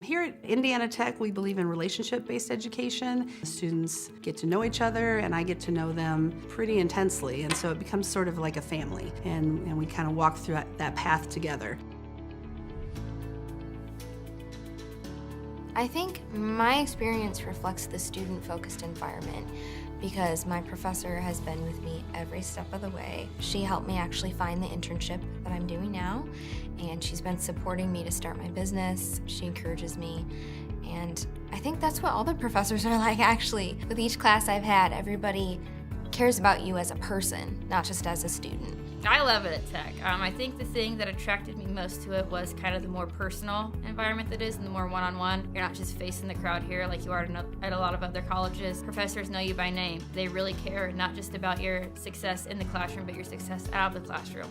Here at Indiana Tech, we believe in relationship-based education. Students get to know each other, and I get to know them pretty intensely, and so it becomes sort of like a family, and we kind of walk through that path together. I think my experience reflects the student-focused environment because my professor has been with me every step of the way. She helped me actually find the internship that I'm doing now, and she's been supporting me to start my business. She encourages me, and I think that's what all the professors are like, actually. With each class I've had, everybody cares about you as a person, not just as a student. I love it at Tech. I think the thing that attracted me most to it was kind of the more personal environment that is and the more one-on-one. You're not just facing the crowd here like you are at a lot of other colleges. Professors know you by name. They really care not just about your success in the classroom, but your success out of the classroom.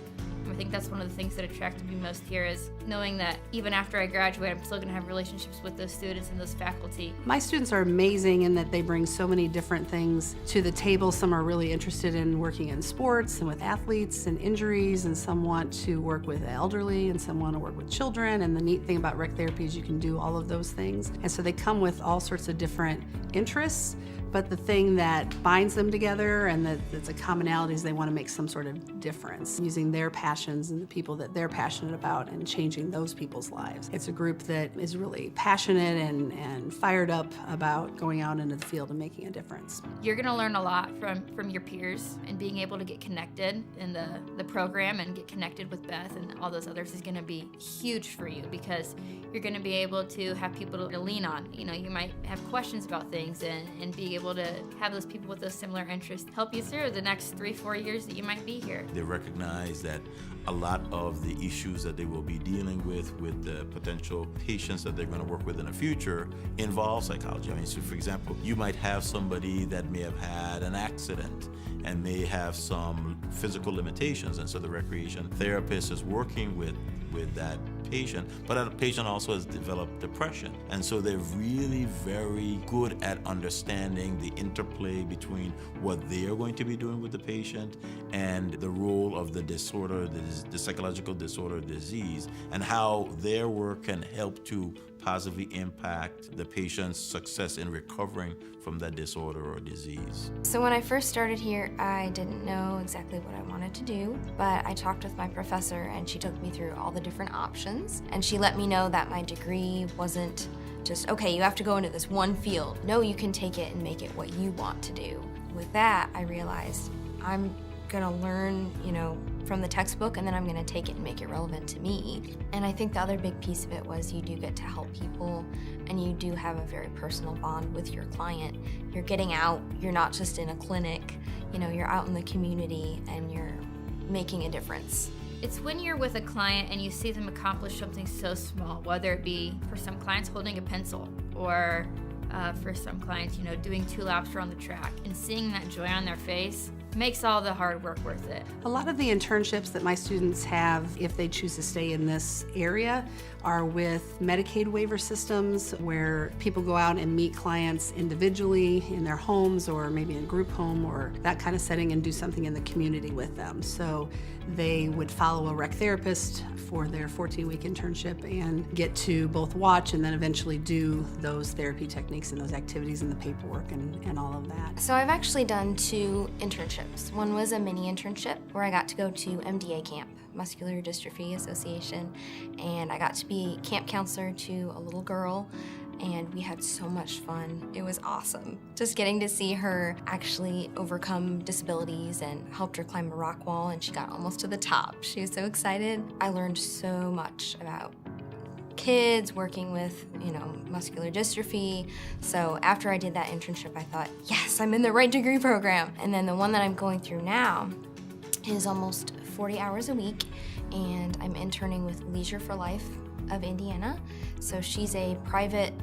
I think that's one of the things that attracted me most here is knowing that even after I graduate, I'm still going to have relationships with those students and those faculty. My students are amazing in that they bring so many different things to the table. Some are really interested in working in sports and with athletes and injuries, and some want to work with the elderly, and some want to work with children. And the neat thing about rec therapy is you can do all of those things. And so they come with all sorts of different interests, but the thing that binds them together and that's a commonality is they want to make some sort of difference, using their passions and the people that they're passionate about and changing those people's lives. It's a group that is really passionate and fired up about going out into the field and making a difference. You're going to learn a lot from your peers, and being able to get connected in the program and get connected with Beth and all those others is going to be huge for you, because you're going to be able to have people to lean on. You know, you might have questions about things, and be able to have those people with those similar interests help you through the next 3-4 years that you might be here. They recognize that a lot of the issues that they will be dealing with the potential patients that they're going to work with in the future involve psychology. I mean, so for example, you might have somebody that may have had an accident and may have some physical limitations, and so the recreation therapist is working with that patient, but that patient also has developed depression. And so they're really very good at understanding the interplay between what they are going to be doing with the patient and the role of the disorder, the psychological disorder, disease, and how their work can help to positively impact the patient's success in recovering from that disorder or disease. So when I first started here, I didn't know exactly what I wanted to do, but I talked with my professor and she took me through all the different options, and she let me know that my degree wasn't just, okay, you have to go into this one field. No, you can take it and make it what you want to do. With that, I realized I'm gonna learn, from the textbook, and then I'm gonna take it and make it relevant to me. And I think the other big piece of it was you do get to help people, and you do have a very personal bond with your client. You're getting out, you're not just in a clinic, you're out in the community and you're making a difference. It's when you're with a client and you see them accomplish something so small, whether it be for some clients holding a pencil, or for some clients, doing 2 laps around the track, and seeing that joy on their face makes all the hard work worth it. A lot of the internships that my students have, if they choose to stay in this area, are with Medicaid waiver systems where people go out and meet clients individually in their homes or maybe in a group home or that kind of setting and do something in the community with them. So they would follow a rec therapist for their 14-week internship and get to both watch and then eventually do those therapy techniques and those activities and the paperwork and all of that. So I've actually done 2 internships. One was a mini internship where I got to go to MDA camp, Muscular Dystrophy Association, and I got to be camp counselor to a little girl, and we had so much fun. It was awesome. Just getting to see her actually overcome disabilities, and helped her climb a rock wall, and she got almost to the top. She was so excited. I learned so much about kids working with, muscular dystrophy. So after I did that internship, I thought, yes, I'm in the right degree program. And then the one that I'm going through now is almost 40 hours a week, and I'm interning with Leisure for Life of Indiana. So she's a private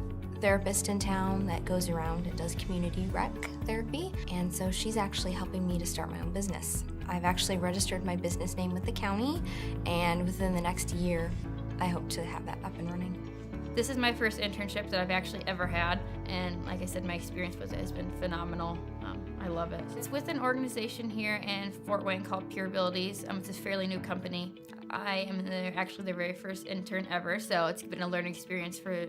therapist in town that goes around and does community rec therapy, and so she's actually helping me to start my own business. I've actually registered my business name with the county, and within the next year, I hope to have that up and running. This is my first internship that I've actually ever had, and like I said, my experience with it has been phenomenal. I love it. It's with an organization here in Fort Wayne called Pure Abilities. It's a fairly new company. I am actually the very first intern ever, so it's been a learning experience for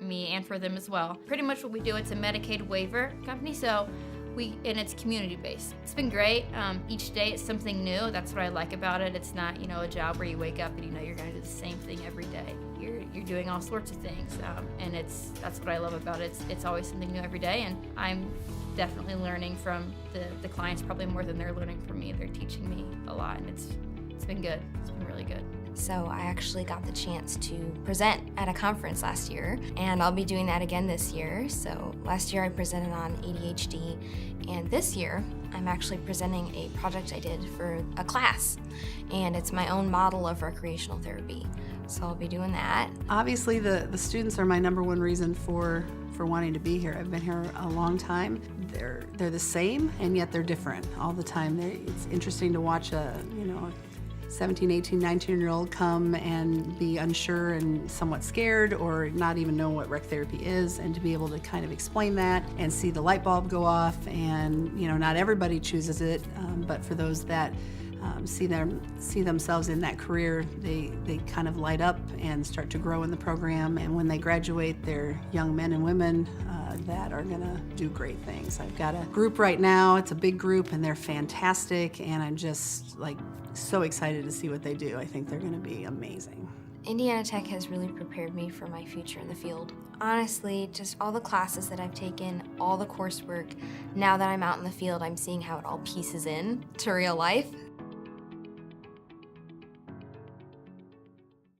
me and for them as well. Pretty much what we do, it's a Medicaid waiver company, so and it's community-based. It's been great. Each day it's something new. That's what I like about it. It's not, a job where you wake up and you're gonna do the same thing every day. You're doing all sorts of things, and that's what I love about it. It's always something new every day, and I'm definitely learning from the clients probably more than they're learning from me. They're teaching me a lot, and it's been good. It's been really good. So I actually got the chance to present at a conference last year, and I'll be doing that again this year. So last year I presented on ADHD, and this year I'm actually presenting a project I did for a class, and it's my own model of recreational therapy. So I'll be doing that. Obviously, the students are my number one reason for wanting to be here. I've been here a long time. They're the same, and yet they're different all the time. It's interesting to watch a 17, 18, 19-year-old come and be unsure and somewhat scared or not even know what rec therapy is, and to be able to kind of explain that and see the light bulb go off. And not everybody chooses it, but for those that see themselves in that career, they kind of light up and start to grow in the program. And when they graduate, they're young men and women that are gonna do great things. I've got a group right now. It's a big group, and they're fantastic. And I'm just so excited to see what they do. I think they're gonna be amazing. Indiana Tech has really prepared me for my future in the field. Honestly, just all the classes that I've taken, all the coursework, now that I'm out in the field, I'm seeing how it all pieces in to real life.